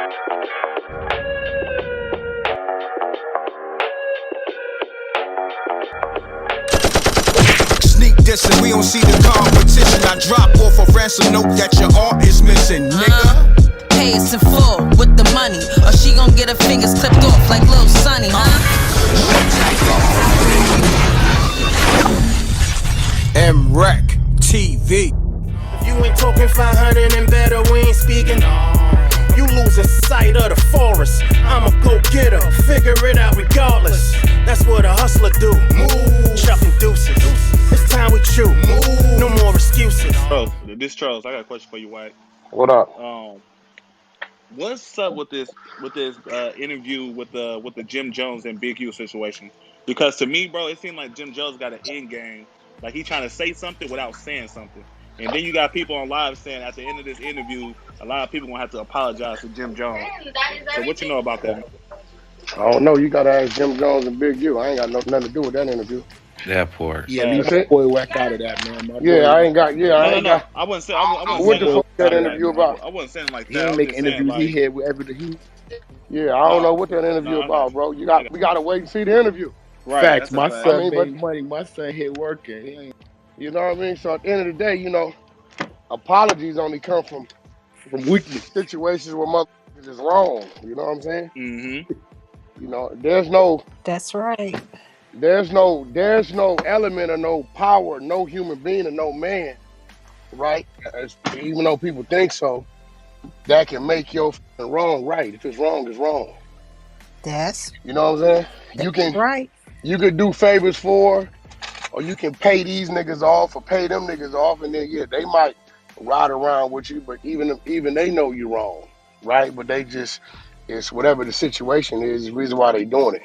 Sneak dissing, we don't see the competition. I drop off a ransom note that your art is missing, nigga. Pay us in full with the money, or she gon' get her fingers clipped off like Lil Sonny, M.Reckttv. If you ain't talking 500 and better, we ain't speaking. You losing sight of the forest. I'm a go-getter, figure it out regardless. That's what a hustler do. Move, chucking deuces. It's time we chew. Move, no more excuses. Bro, this Charles, I got a question for you, Wack. What up? What's up with this interview with the Jim Jones and Big U situation? Because to me, bro, it seemed like Jim Jones got an end game, like he trying to say something without saying something. And then you got people on live saying at the end of this interview, a lot of people gonna have to apologize to Jim Jones. So what you know about that? I don't know. You gotta ask Jim Jones and Big U. I ain't got nothing to do with that interview. That part. Yeah, leave my boy Wack out of that, man. I ain't got. No. I wasn't saying. What the fuck that interview about? I wasn't saying like that. He ain't make interviews. He had whatever he. Yeah, I don't know what that interview about, bro. We gotta wait and see the interview. Right, Facts. My fact. son made money. My son hit working. He ain't. You know what I mean? So at the end of the day, you know, apologies only come from weakness. situations where motherfuckers is wrong. You know what I'm saying? Mm-hmm. You know, there's no element or no power, no human being or no man, right? Even though people think so, that can make your wrong right. If it's wrong, it's wrong. You know what I'm saying? You could do favors for, or you can pay these niggas off or pay them niggas off, and then they might ride around with you, but even they know you're wrong, right? But they just, it's whatever the situation is, the reason why they doing it.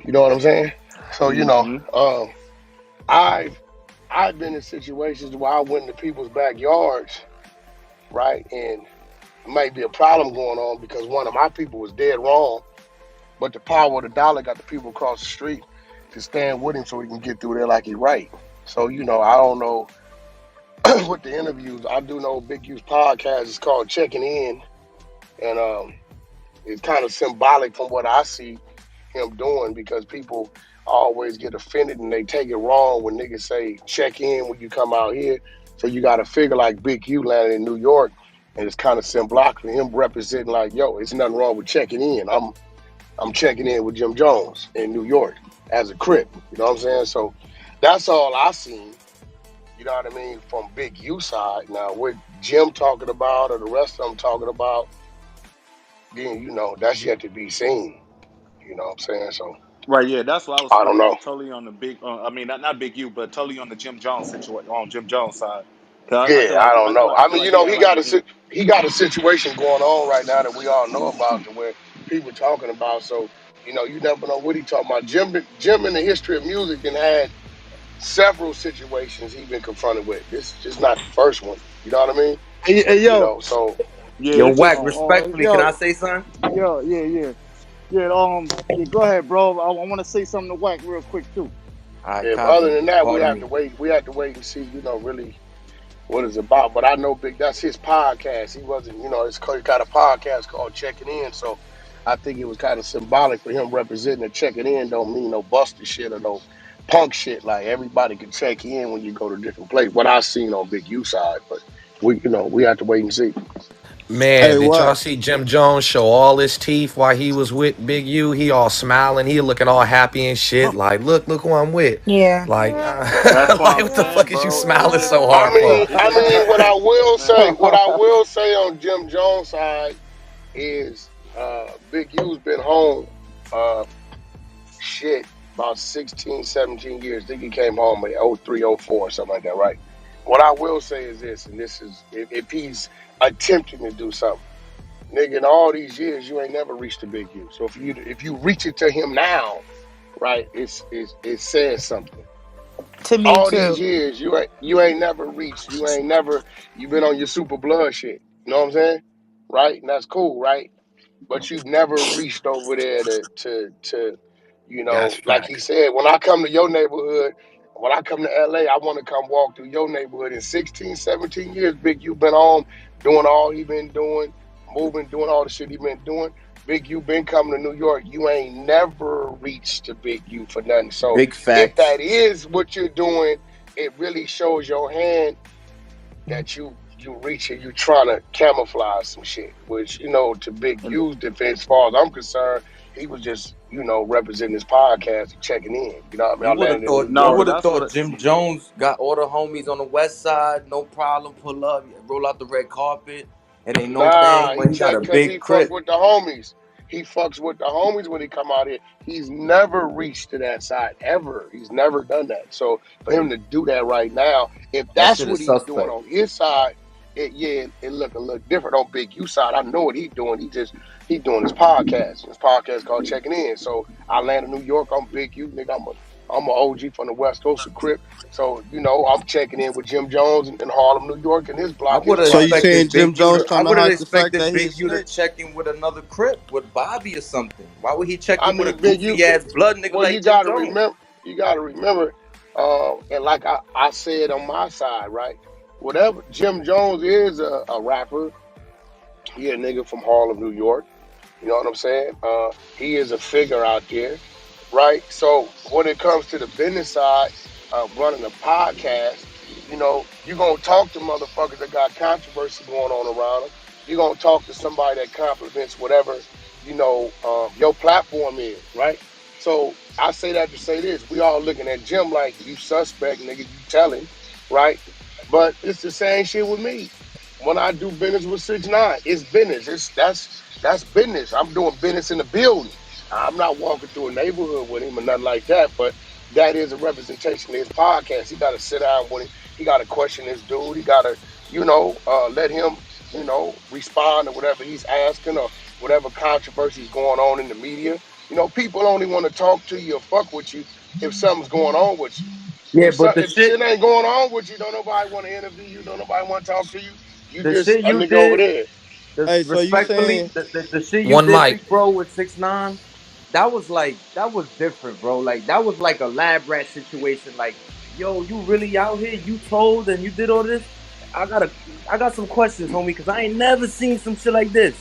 You know what I'm saying? So, you know, I've been in situations where I went into people's backyards, right? And it might be a problem going on because one of my people was dead wrong, but the power of the dollar got the people across the street to stand with him so he can get through there like he right. So, you know, I don't know what the interviews. I do know Big U's podcast is called Checking In, and it's kind of symbolic from what I see him doing, because people always get offended and they take it wrong when niggas say check in when you come out here. So you got to figure like Big U landed in New York, and it's kind of symbolic for him representing like, yo, it's nothing wrong with checking in. I'm checking in with Jim Jones in New York as a Crip. You know what I'm saying? So that's all I seen. You know what I mean? From Big U side. Now, what Jim talking about or the rest of them talking about, then, you know, that's yet to be seen. You know what I'm saying? So, right, yeah, that's what I was. I don't know. Totally on the big. I mean, not Big U, but totally on the Jim Jones situation, on Jim Jones side. I don't know. I mean, you know, he got a situation going on right now that we all know about, to where people talking about. So, you know, you never know what he talking about. Jim in the history of music and had several situations he been confronted with. This is just not the first one. You know what I mean? Hey, yo. You know, so Yo, Wack, respectfully, can I say something? Yeah, go ahead, bro. I want to say something to Wack real quick too. But other than that, we have to wait. We have to wait and see, you know, really what it's about. But I know that's his podcast. He wasn't, you know, he got a podcast called Checking In. So I think it was kind of symbolic for him representing that checking in don't mean no busted shit or no punk shit. Like, everybody can check in when you go to different places. What I seen on Big U side, but we have to wait and see. Man, did y'all see Jim Jones show all his teeth while he was with Big U? He all smiling, he looking all happy and shit. Like, look who I'm with. Yeah. Like, like what the fuck is you smiling so hard for? I mean, what I will say on Jim Jones' side is Big U's been home about 16, 17 years. I think he came home in 03, 04, something like that, right? What I will say is this, and this is if he's attempting to do something, nigga, in all these years you ain't never reached a Big U. So if you reach it to him now, right, it says something. To me all too. These years you ain't never reached. You've been on your super blood shit. You know what I'm saying? Right? And that's cool, right? But you've never reached over there to you know, like he said, when I come to your neighborhood, when I come to LA, I want to come walk through your neighborhood. In 16, 17 years, Big U been home doing all he been doing, moving, doing all the shit he been doing. Big U been coming to New York. You ain't never reached to Big U for nothing. So Big if facts. that is what you're doing, it really shows your hand that you reaching, you trying to camouflage some shit. Which, to Big U's defense, as far as I'm concerned, he was just, representing his podcast and checking in. You know what I mean? I landed in New You York. would have thought Jim Jones got all the homies on the west side, no problem, pull up, roll out the red carpet. It ain't no Nah, thing he when he got a checked because big he fuck crib. with the homies. He fucks with the homies when he come out here. He's never reached to that side ever. He's never done that. So for him to do that right now, if That that's shit what is he's doing suspect. on his side, it look a little different on Big U side. I know what he's doing. He doing his podcast. His podcast called Checking In. So I landed in New York. I'm Big U, nigga. I'm an OG from the West Coast of Crip. So, I'm checking in with Jim Jones in Harlem, New York, and his I block, his would have So you tribe. saying expected Jim Big U Jones to. I trying to would have hide the fact expected that he a Big U to snitch? check in with another crip, with Bobby or something. Why would he check I in with a mean, Big U, goofy ass blood nigga well, like Jim Jones? you gotta remember, and like I said on my side, right? Whatever Jim Jones is a rapper, he a nigga from Harlem, New York. You know what I'm saying? He is a figure out there, right? So when it comes to the business side of running a podcast, you're gonna talk to motherfuckers that got controversy going on around them. You're gonna talk to somebody that complements whatever, your platform is, right? So I say that to say this. We all looking at Jim like you suspect, nigga, you telling, right? But it's the same shit with me. When I do business with 6ix9ine, it's business. That's business. I'm doing business in the building. I'm not walking through a neighborhood with him or nothing like that, but that is a representation of his podcast. He got to sit down with him. He got to question this dude. He got to, let him, respond to whatever he's asking or whatever controversy is going on in the media. People only want to talk to you or fuck with you if something's going on with you. Yeah, but If shit ain't going on with you, don't nobody want to interview you, don't nobody want to talk to you. You the just shit a you nigga over did, there. Hey, so you respectfully, saying the shit you One did, mic. big bro, with 6ix9ine, that was different, bro. Like that was like a lab rat situation. Like, yo, you really out here? You told and you did all this? I got some questions, homie, because I ain't never seen some shit like this.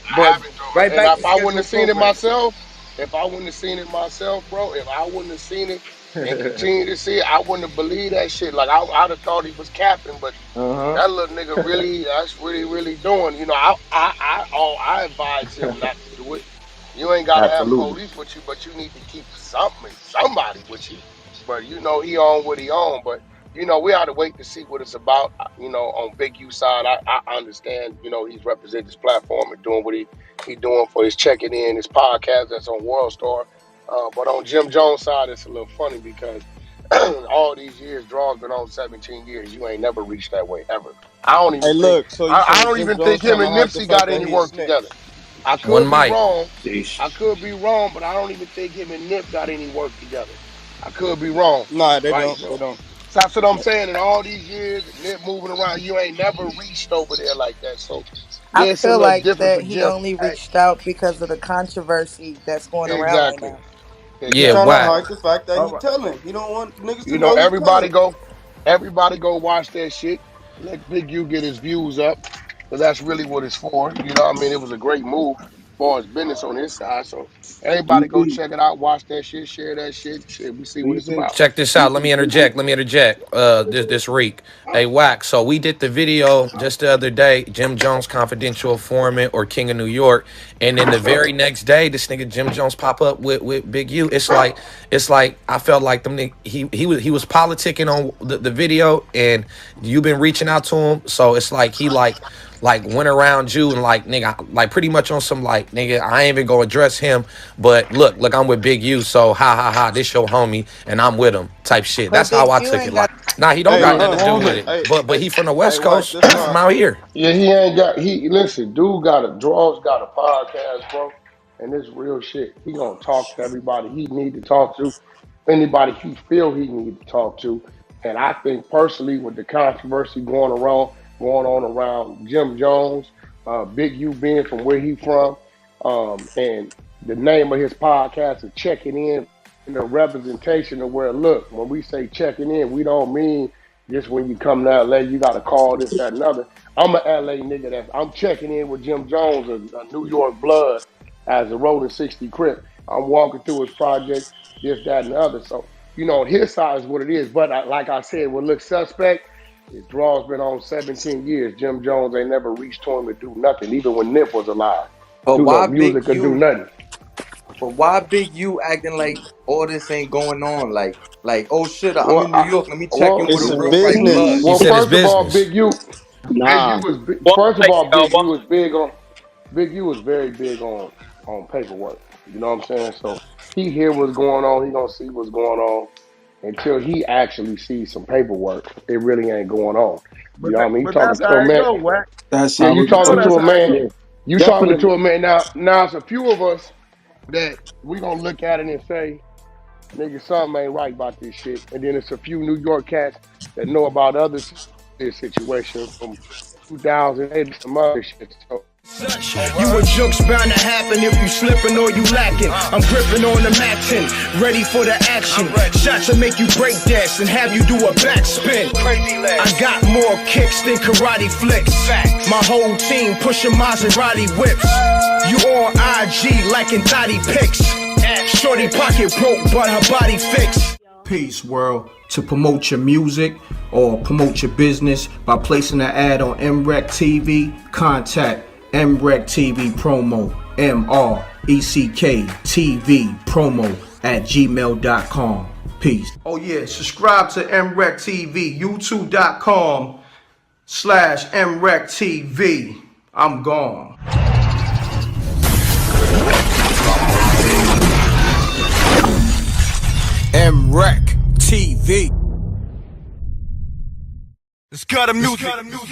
I But haven't right though. And back to if I wouldn't have scheduled seen it programming. myself, bro, if I wouldn't have seen it and continued to see it, I wouldn't have believed that shit. Like I'd have thought he was capping, but that little nigga that's really doing. I advise him not to do it. You ain't gotta have Absolutely. police with you, but you need to keep somebody with you. But he on what he on. But we ought to wait to see what it's about. On Big U side, I understand. He's representing his platform and doing what he doing for his checking in, his podcast that's on World Star. But on Jim Jones' side, it's a little funny because all these years, Draw's been on 17 years. You ain't never reached that way ever. I don't hey even think. look, so you I saying don't Jim even think Jones him trying to and hide the Nipsey fact got that any he a work together. snitch? I One could be mic. wrong. I Sheesh. could be wrong, but I don't even think him and Nip got any work together. I could be wrong, Nah, they right? don't. So They don't. that's what I'm saying. In all these years, Nip moving around, you ain't never reached over there like that. So I yeah, it's a feel little like different that for he Jim. only Hey, reached out because of the controversy that's going around right exactly, now. He Yeah, trying exactly. to Wack. hide the fact that All he right. telling. He don't want niggas to know he Everybody telling. go watch that shit. Let Big U get his views up, because that's really what it's for. What I mean? It was a great move for his business on his side. So everybody go BP. check it out, watch that shit, share that shit. Shit, we see what it's BP. about. Check this out. Let me interject. Let me interject. This Reek. Hey, Wack. So we did the video just the other day. Jim Jones, confidential informant or King of New York, and then the very next day, this nigga Jim Jones pop up with Big U. It's like I felt like he was politicking on the video, and you been reaching out to him. So it's like he like went around you and like nigga like pretty much on some like nigga I ain't even gonna address him, but look I'm with Big U, so ha this your homie and I'm with him type shit. But That's how Big I U took it. ain't Like got nah, he don't Hey, got Nah, nothing to do hold with it. it, but he from the Hey, West Wack, Coast. this He why. from out here. yeah, he ain't got listen, dude Draw's got a podcast, bro, and it's real shit. He gonna talk to everybody he need to talk to, anybody he feel he need to talk to. And I think personally with the controversy going on around Jim Jones, Big U being from where he from, and the name of his podcast is Checking In, and the representation of where look, when we say checking in, we don't mean Just when you come to LA, you got to call this, that, and other. I'm an LA nigga I'm checking in with Jim Jones, a New York blood, as a rolling 60 Crip. I'm walking through his project, this, that, and the other. So, on his side is what it is. But like I said, what looks suspect, his draw's been on 17 years. Jim Jones ain't never reached to him to do nothing, even when Nip was alive. But Do no why music Big or do U? nothing. But why Big U acting like all this ain't going on? Like oh shit, I'm Well, in New York. Let me check in with It's a a real Wright blood. business. He well, said it's first of all, business. Big U Nah. was One first of mic, all, y'all. Big U was big on Big U was very big on paperwork. You know what I'm saying? So he hear what's going on, he gonna see what's going on. Until he actually sees some paperwork, it really ain't going on. You know what I mean? You But talking that's to a how it man. go, Wack. That's Yeah, how you it You know talking go. to that's a how it man. go. You talking to Definitely. a man now it's a few of us that we gonna look at it and say, nigga, something ain't right about this shit. And then it's a few New York cats that know about other situation from 2008 and some other shit. So You a joke's bound to happen if you slipping or you lacking. I'm gripping on the matching, ready for the action. Shots to make you break dance and have you do a backspin. I got more kicks than karate flicks. My whole team pushing Maserati whips. You on IG liking thotty pics. Shorty pocket broke, but her body fixed. Peace, world. To promote your music or promote your business by placing an ad on MRecktv, contact mrecktvpromo, mrecktvpromo @gmail.com. Peace. Oh yeah, subscribe to MRecktv, youtube.com/MRecktv. I'm gone. MRecktv. It's got a music.